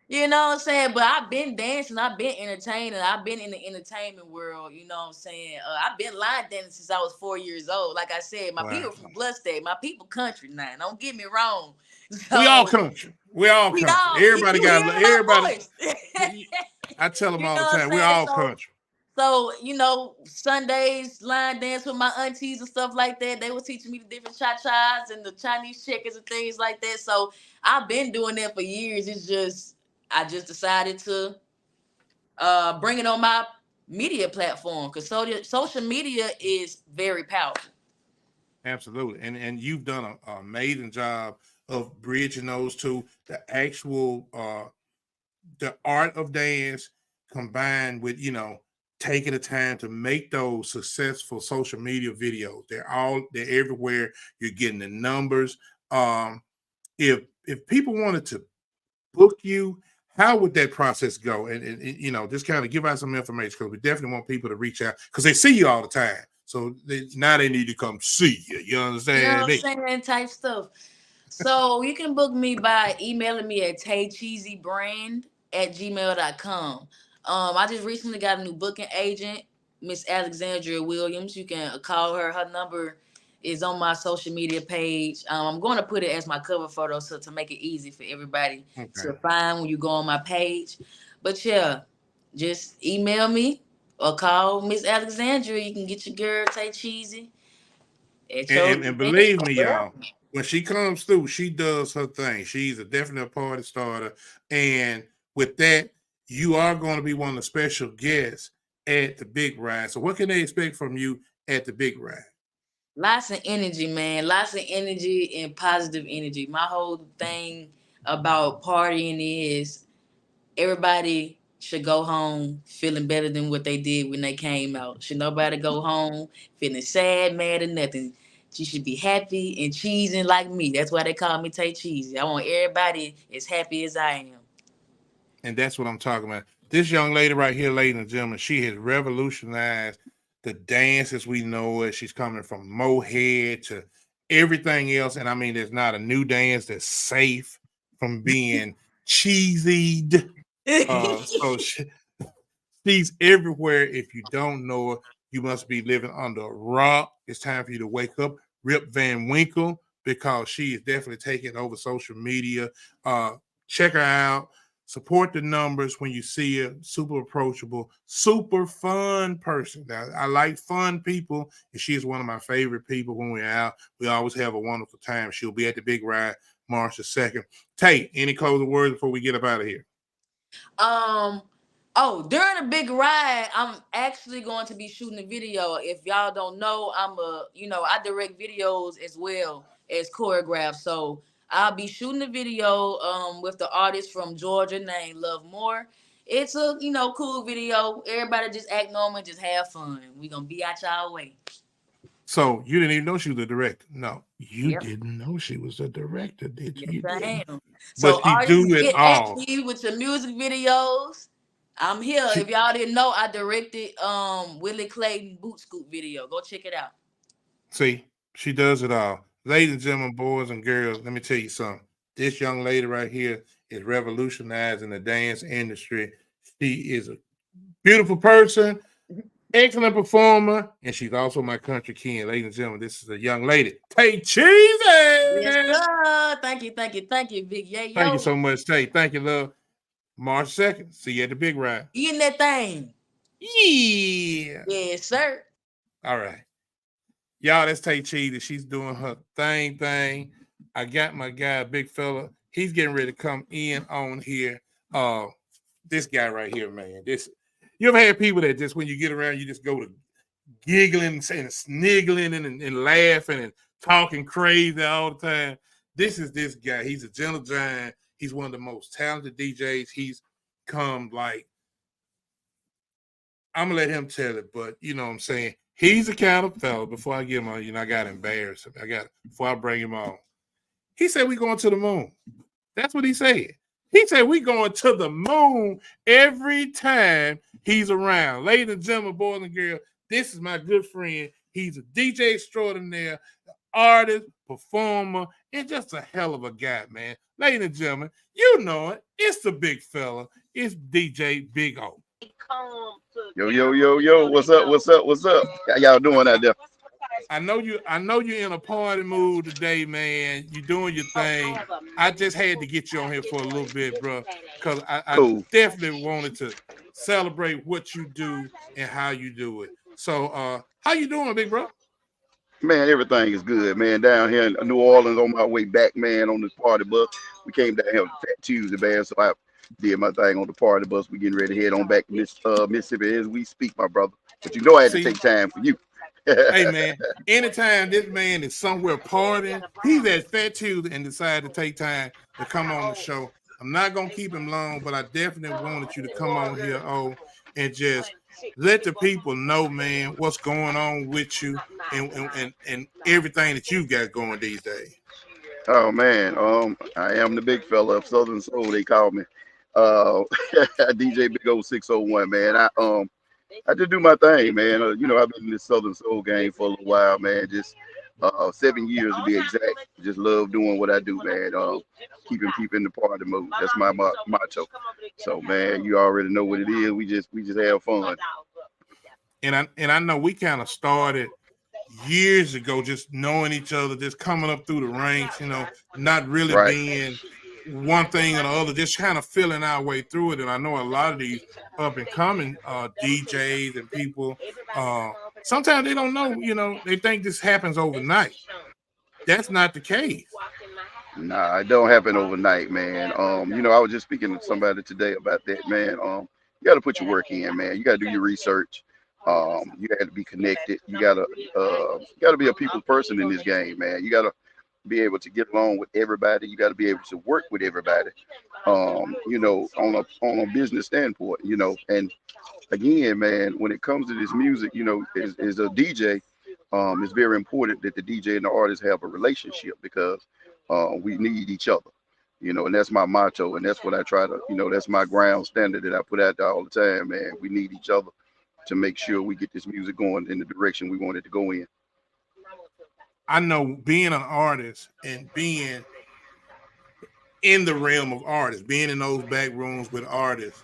You know what I'm saying? But I've been dancing, I've been entertaining, I've been in the entertainment world, you know what I'm saying? I've been line dancing since I was 4 years old. Like I said, my people from Blood State, my people country now. Don't get me wrong. So, we all country. Everybody got everybody. I tell them all the time, we all country. So, Sundays, line dance with my aunties and stuff like that. They were teaching me the different cha-chas and the Chinese checkers and things like that. So I've been doing that for years. I just decided to bring it on my media platform, because social media is very powerful. Absolutely. And you've done an amazing job of bridging those two, the actual the art of dance combined with taking the time to make those successful social media videos. They're everywhere. You're getting the numbers. If people wanted to book you, how would that process go? And you know, just kind of give out some information, because we definitely want people to reach out, because they see you all the time. So now they need to come see you. You understand? You know what I'm saying? Type stuff. So you can book me by emailing me at taycheesybrand@gmail.com. I just recently got a new booking agent, Miss Alexandria Williams. You can call her. Her number is on my social media page. I'm going to put it as my cover photo, so to make it easy for everybody to find when you go on my page. But yeah, just email me or call Miss Alexandria. You can get your girl Tay Cheesy. And believe me, y'all, when she comes through, she does her thing. She's definitely a party starter. And with that, you are going to be one of the special guests at the Big Ride. So what can they expect from you at the Big Ride? Lots of energy, man. Lots of energy and positive energy. My whole thing about partying is everybody should go home feeling better than what they did when they came out. Should nobody go home feeling sad, mad, or nothing. You should be happy and cheesing like me. That's why they call me Tay Cheesy. I want everybody as happy as I am. And that's what I'm talking about. This young lady right here, ladies and gentlemen, she has revolutionized the dance as we know it. She's coming from mohead to everything else. And I mean, there's not a new dance that's safe from being cheesied. So she's everywhere. If you don't know her, you must be living under a rock. It's time for you to wake up. Rip Van Winkle, because she is definitely taking over social media. Check her out. Support the numbers when you see her. Super approachable, super fun person. Now, I like fun people, and she is one of my favorite people. When we're out, we always have a wonderful time. She'll be at the Big Ride March the 2nd. Tay, any closing words before we get up out of here? During the Big Ride, I'm actually going to be shooting a video. If y'all don't know, I direct videos as well as choreograph. So I'll be shooting a video with the artist from Georgia named Love Moore. It's a cool video. Everybody just act normal, just have fun. We gonna be out y'all way. So you didn't even know she was the director? No, you didn't know she was the director, did you? Yes, I am. But so she do it get all. At me with your music videos. I'm here. If y'all didn't know, I directed Willie Clayton boot scoop video. Go check it out. See, she does it all. Ladies and gentlemen, boys and girls, let me tell you something. This young lady right here is revolutionizing the dance industry. She is a beautiful person, excellent performer, and she's also my country king. Ladies and gentlemen, this is a young lady, Tay Cheesy. Yes, sir. Thank you, Big Yayo. Thank you so much, Tay. Thank you, love. March 2nd. See you at the Big Ride. Eating that thing. Yeah. Yes, sir. All right. Y'all, that's Tay Cheesy. She's doing her thing. I got my guy, big fella. He's getting ready to come in on here. This guy right here, man. You ever had people that just when you get around, you just go to giggling and sniggling and laughing and talking crazy all the time? This is this guy. He's a gentle giant. He's one of the most talented DJs. He's come like, I'm gonna let him tell it, but you know what I'm saying. He's a kind of fella. Before I get him on, I got embarrassed. Before I bring him on. He said we going to the moon. That's what he said. He said we going to the moon every time he's around. Ladies and gentlemen, boys and girls, this is my good friend. He's a DJ extraordinaire, artist, performer, and just a hell of a guy, man. Ladies and gentlemen, you know it. It's the big fella. It's DJ Big O. Yo. What's up? How y'all doing out there? I know you're in a party mood today, man. You're doing your thing. I just had to get you on here for a little bit, bro, because I definitely wanted to celebrate what you do and how you do it. So, how you doing, big bro? Man, everything is good, man. Down here in New Orleans, on my way back, man, on this party bus. We came down here on Fat Tuesday, man. So I did my thing on the party bus. We getting ready to head on back to Mississippi as we speak, my brother. But you know I had to take time for you. Hey, man, anytime this man is somewhere partying, he's at Fat Tuesday and decided to take time to come on the show. I'm not going to keep him long, but I definitely wanted you to come on here, and just let the people know, man, what's going on with you and everything that you've got going these days. Oh man, I am the big fella of Southern Soul. They call me. DJ Big O 601, man. I just do my thing, man. I've been in this Southern Soul game for a little while, man. Just 7 years to be exact. Just love doing what I do, man. Keeping people in the party mode. That's my motto. So, man, you already know what it is. We just have fun. And I know we kind of started years ago, just knowing each other, just coming up through the ranks, not really Right. being one thing or the other, just kind of feeling our way through it. And I know a lot of these up and coming DJs and people, sometimes they don't know, they think this happens overnight. That's not the case. Nah, it don't happen overnight, man. I was just speaking to somebody today about that, man. You got to put your work in, man. You got to do your research. You got to be connected. You gotta be a people person in this game, man. You gotta be able to get along with everybody. You got to be able to work with everybody. On a business standpoint, and again, man, when it comes to this music, as a DJ, it's very important that the DJ and the artist have a relationship because we need each other, and that's my motto, and that's what I try to, that's my ground standard that I put out there all the time, man. We need each other to make sure we get this music going in the direction we want it to go in. I know being an artist and being in the realm of artists, being in those back rooms with artists,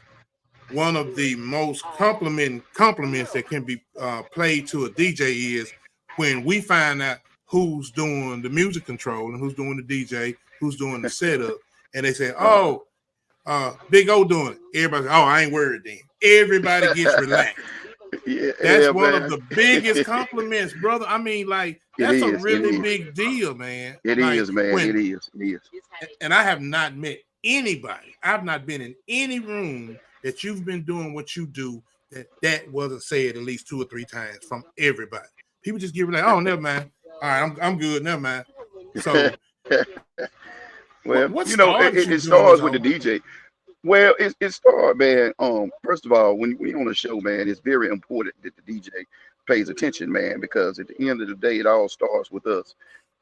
one of the most compliments that can be played to a DJ is when we find out who's doing the music control and who's doing the DJ, who's doing the setup, and they say, "Oh, Big O doing it." Everybody, "Oh, I ain't worried then." Everybody gets relaxed. That's one of the biggest compliments, brother. I mean, like, that's a really big deal, man. It is, man. It is. And I have not met anybody. I've not been in any room that you've been doing what you do that wasn't said at least 2 or 3 times from everybody. People just give like, "Oh, never mind. All right, I'm good. Never mind." So, well, it starts with the DJ. Well, it started, man. First of all, when we on a show, man, it's very important that the DJ pays attention, man, because at the end of the day, it all starts with us.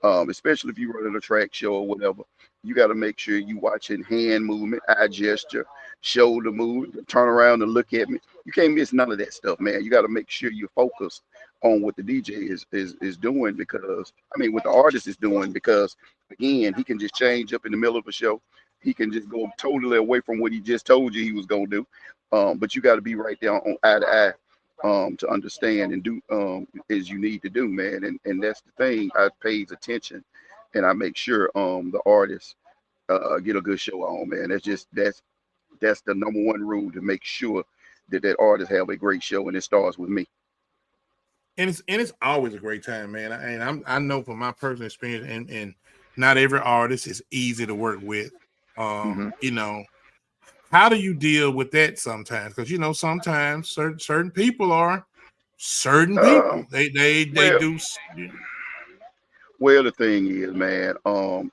Especially if you're running a track show or whatever, you got to make sure you watching hand movement, eye gesture, shoulder movement, turn around and look at me. You can't miss none of that stuff, man. You got to make sure you're focused on what the DJ is doing what the artist is doing, because again, he can just change up in the middle of a show. He can just go totally away from what he just told you he was gonna do. But you got to be right there on eye to eye to understand and do as you need to do, man. And that's the thing. I pays attention and I make sure the artists get a good show on, man. That's the number one rule, to make sure that artist have a great show, and it starts with me. And it's always a great time, man. And I know from my personal experience, and not every artist is easy to work with. How do you deal with that sometimes? Because sometimes certain people are certain people. They do. Well, the thing is, man,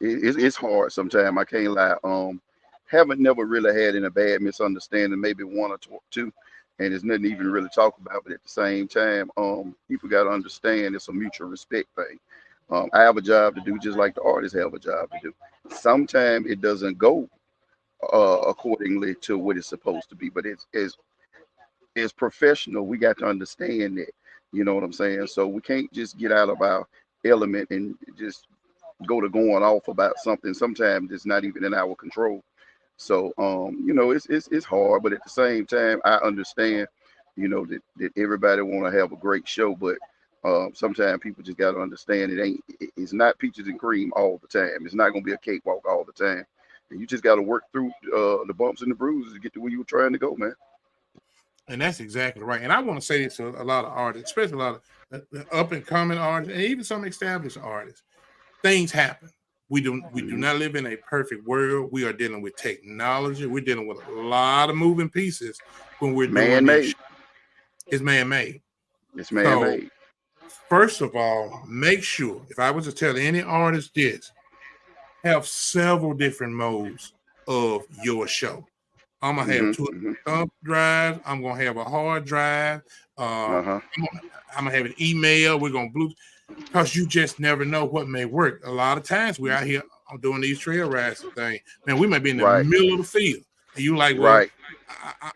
it's hard sometimes. I can't lie. Haven't never really had any bad misunderstanding, maybe 1 or 2, and there's nothing even really talk about. But at the same time, people got to understand it's a mutual respect thing. I have a job to do just like the artists have a job to do. Sometimes it doesn't go accordingly to what it's supposed to be, but it's professional. We got to understand that, you know what I'm saying? So we can't just get out of our element and just going off about something. Sometimes it's not even in our control. So it's hard, but at the same time, I understand, that everybody want to have a great show, but sometimes people just got to understand it's not peaches and cream all the time. It's not going to be a cakewalk all the time. And you just got to work through the bumps and the bruises to get to where you were trying to go, man. And that's exactly right. And I want to say this to a lot of artists, especially a lot of up and coming artists, and even some established artists. Things happen. We do not live in a perfect world. We are dealing with technology. We're dealing with a lot of moving pieces when we're doing this. It's man-made. It's man-made. So, first of all, make sure, if I was to tell any artist this, have several different modes of your show. I'm gonna have two thumb drives. I'm gonna have a hard drive. I'm gonna have an email. We're gonna Bluetooth, because you just never know what may work. A lot of times we're out here doing these trail rides and things. Man, we might be in the middle of the field, and you like, well,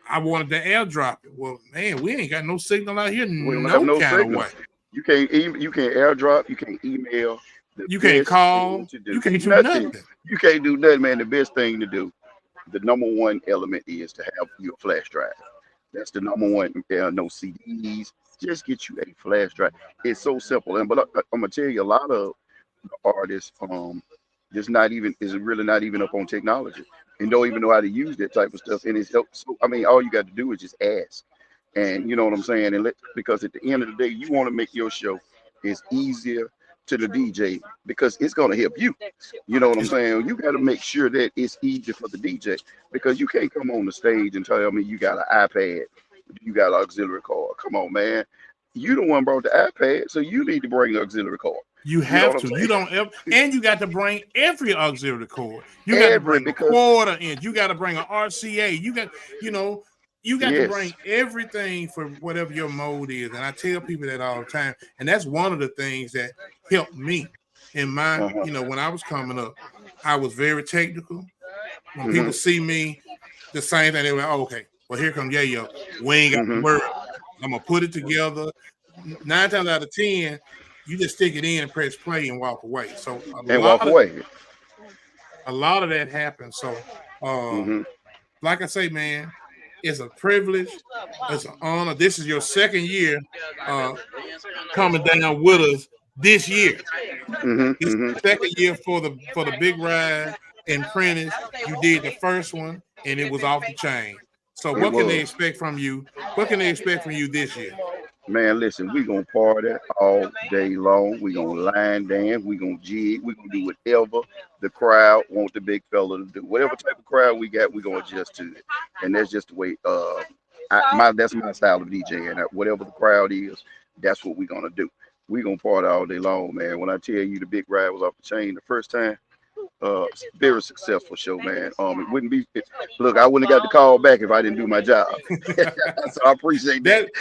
I wanted to airdrop it. Well, man, we ain't got no signal out here. We don't have no kind signal. of way. You can't airdrop. You can't email. You can't call. You can't do nothing. You can't do nothing, man. The best thing to do, the number one element is to have your flash drive. That's the number one. No CDs. Just get you a flash drive. It's so simple. But I'm gonna tell you, a lot of artists, is really not even up on technology and don't even know how to use that type of stuff. And it's so, I mean, all you got to do is just ask. And you know what I'm saying? And because at the end of the day, you want to make your show as easier to the DJ, because it's going to help you. You know what I'm saying? You got to make sure that it's easy for the DJ, because you can't come on the stage and tell me you got an iPad, you got an auxiliary cord. Come on, man. You the one brought the iPad, so you need to bring the auxiliary cord. You have to. You don't ever, and you got to bring every auxiliary cord. You got to bring a quarter inch. You got to bring an RCA. You got, you got to bring everything for whatever your mode is. And I tell people that all the time. And that's one of the things that helped me in my, when I was coming up. I was very technical. When people see me, the same thing, they were like, oh, okay, well, here comes Yayo. We ain't got to worry. I'm going to put it together. 9 times out of 10, you just stick it in and press play and walk away. So a lot of that happens. So like I say, man, it's a privilege. It's an honor. This is your second year coming down with us this year. This is the second year for the big ride in Prentice. You did the first one and it was off the chain. So what can they expect from you? What can they expect from you this year? Man, listen, we're going to party all day long. We're going to line dance. We're going to jig. We're going to do whatever the crowd want the big fella to do. Whatever type of crowd we got, we're going to adjust to it. And that's just the way, that's my style of DJing. Whatever the crowd is, that's what we're going to do. We're going to party all day long, man. When I tell you the big ride was off the chain the first time, very successful show, man. It wouldn't be. Look, I wouldn't have got the call back if I didn't do my job. So I appreciate that.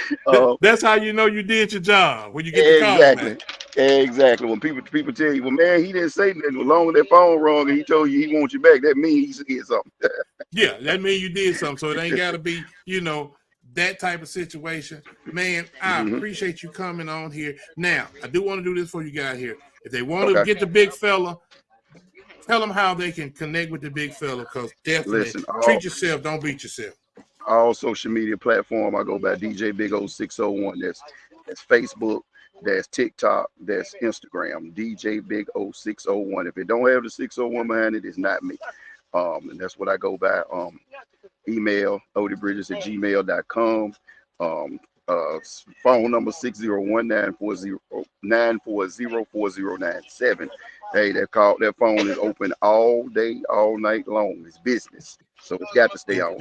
That's how you know you did your job, when you get the call back. Exactly. When people tell you, well, man, he didn't say nothing. As long as that phone rung and he told you he wants you back, that means he said something. Yeah, that means you did something. So it ain't got to be, that type of situation. Man, I appreciate you coming on here. Now, I do want to do this before you got here. If they want to get the big fella, tell them how they can connect with the big fella, because definitely treat yourself, don't beat yourself. All social media platform, I go by DJ Big O 601. That's Facebook, that's TikTok, that's Instagram. DJ Big O 601. If it don't have the 601 behind it, it's not me. And that's what I go by. Email odybridges@gmail.com. Phone number 601-940-4097. Hey, that phone is open all day, all night long. It's business, so it's got to stay on.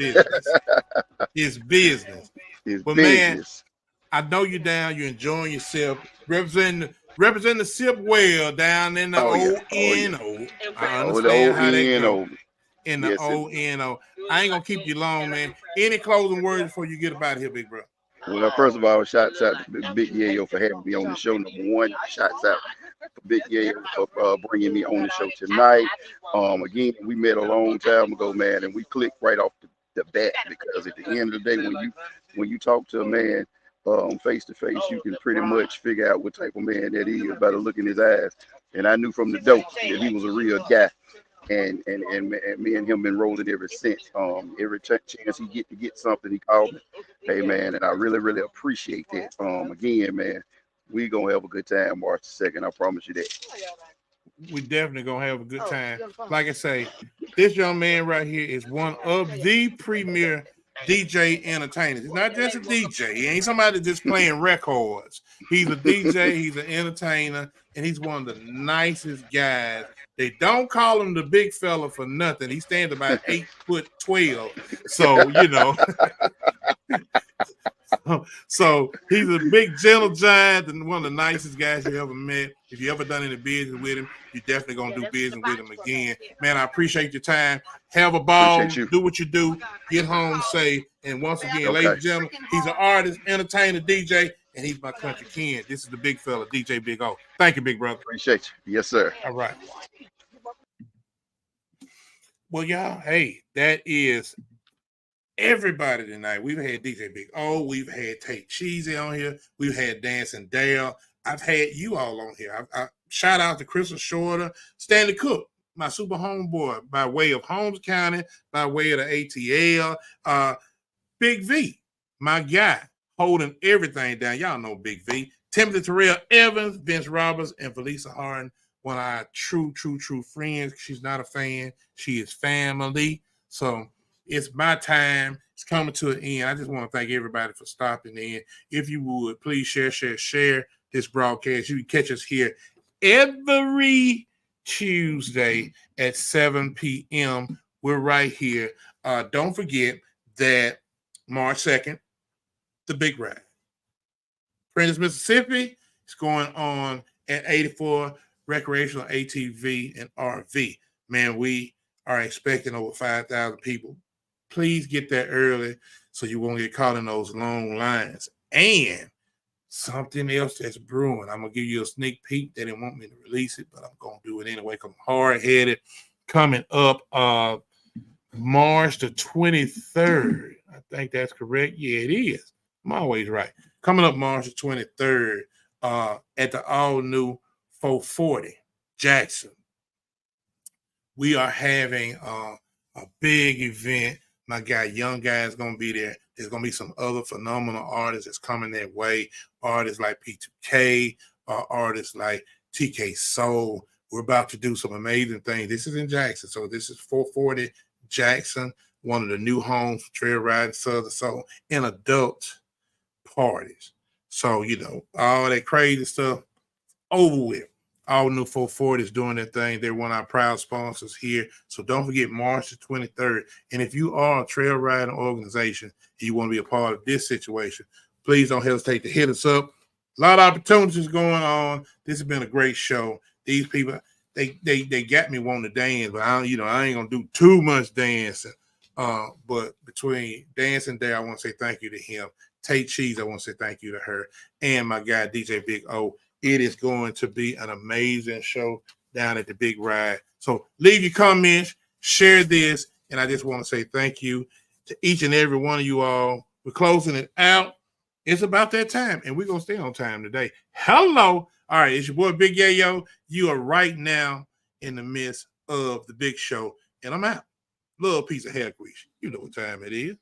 It's business. It's but business. Man, I know you're down. You're enjoying yourself. Representing the SIP well down in the ONO. I understand how they go. In the ONO. I ain't gonna keep you long, man. Any closing words before you get up out of here, big bro? Well, first of all, shouts out to Big Yayo for having me on the show. Number one, shouts out for Big Yayo for bringing me on the show tonight. Again, we met a long time ago, man, and we clicked right off the bat, because at the end of the day, when you talk to a man face to face, you can pretty much figure out what type of man that is by the look in his eyes. And I knew from the dope that he was a real guy. And me and him been rolling ever since. Every chance he get something, he called me. Hey, man, and I really, really appreciate that. Again, man, we gonna have a good time March 2nd. I promise you that. We definitely gonna have a good time. Like I say, this young man right here is one of the premier DJ entertainers. He's not just a DJ. He ain't somebody just playing records. He's a DJ, he's an entertainer, and he's one of the nicest guys. They don't call him the big fella for nothing. He stands about 8'12". So, So he's a big, gentle giant and one of the nicest guys you ever met. If you ever done any business with him, you're definitely going to do business with him again. Man, I appreciate your time. Have a ball. Appreciate you. Do what you do. Get home safe. And once again, Okay. ladies and gentlemen, he's an artist, entertainer, DJ, and he's my country king. This is the big fella, DJ Big O. Thank you, big brother. Appreciate you. Yes, sir. All right. Well, y'all, hey, that is everybody tonight. We've had DJ Big O, we've had TAY Cheesy on here, we've had DANCIN DARRELL. I've had you all on here. I shout out to Crystal Shorter, Stanley Cook, my super homeboy, by way of Holmes County, by way of the ATL. Big V, my guy, holding everything down. Y'all know Big V. Timothy Terrell Evans, Vince Roberts, and Felisa Harden, one of our true friends. She's not a fan. She is family. So it's my time. It's coming to an end. I just want to thank everybody for stopping in. If you would, please share this broadcast. You can catch us here every Tuesday at 7 p.m. We're right here. Don't forget that March 2nd, the big ride. Prentice, Mississippi is going on at 84 recreational ATV and RV. Man, we are expecting over 5,000 people. Please get there early so you won't get caught in those long lines. And something else that's brewing. I'm going to give you a sneak peek. They didn't want me to release it, but I'm going to do it anyway because I'm hard-headed. Coming up March the 23rd. I think that's correct. Yeah, it is. I'm always right. Coming up March the 23rd at the all-new 440 Jackson. We are having a big event. My guy, Young Guy, is going to be there. There's going to be some other phenomenal artists that's coming that way. Artists like P2K, artists like TK Soul. We're about to do some amazing things. This is in Jackson. So this is 440 Jackson, one of the new homes for trail riding Southern Soul and adult parties. So, all that crazy stuff over with. All new 440 is doing their thing. They're one of our proud sponsors here. So don't forget March the 23rd. And if you are a trail riding organization and you want to be a part of this situation, please don't hesitate to hit us up. A lot of opportunities going on. This has been a great show. These people, they got me wanting to dance, but I ain't gonna do too much dancing. But between DANCIN Day, I want to say thank you to him. TAY Cheese, I want to say thank you to her, and my guy DJ Big O. It is going to be an amazing show down at the Big Ride. So leave your comments, share this, and I just want to say thank you to each and every one of you all. We're closing it out. It's about that time, and we're going to stay on time today. Hello. All right, it's your boy Big Yayo. You are right now in the midst of the big show, and I'm out. Little piece of hair grease. You know what time it is.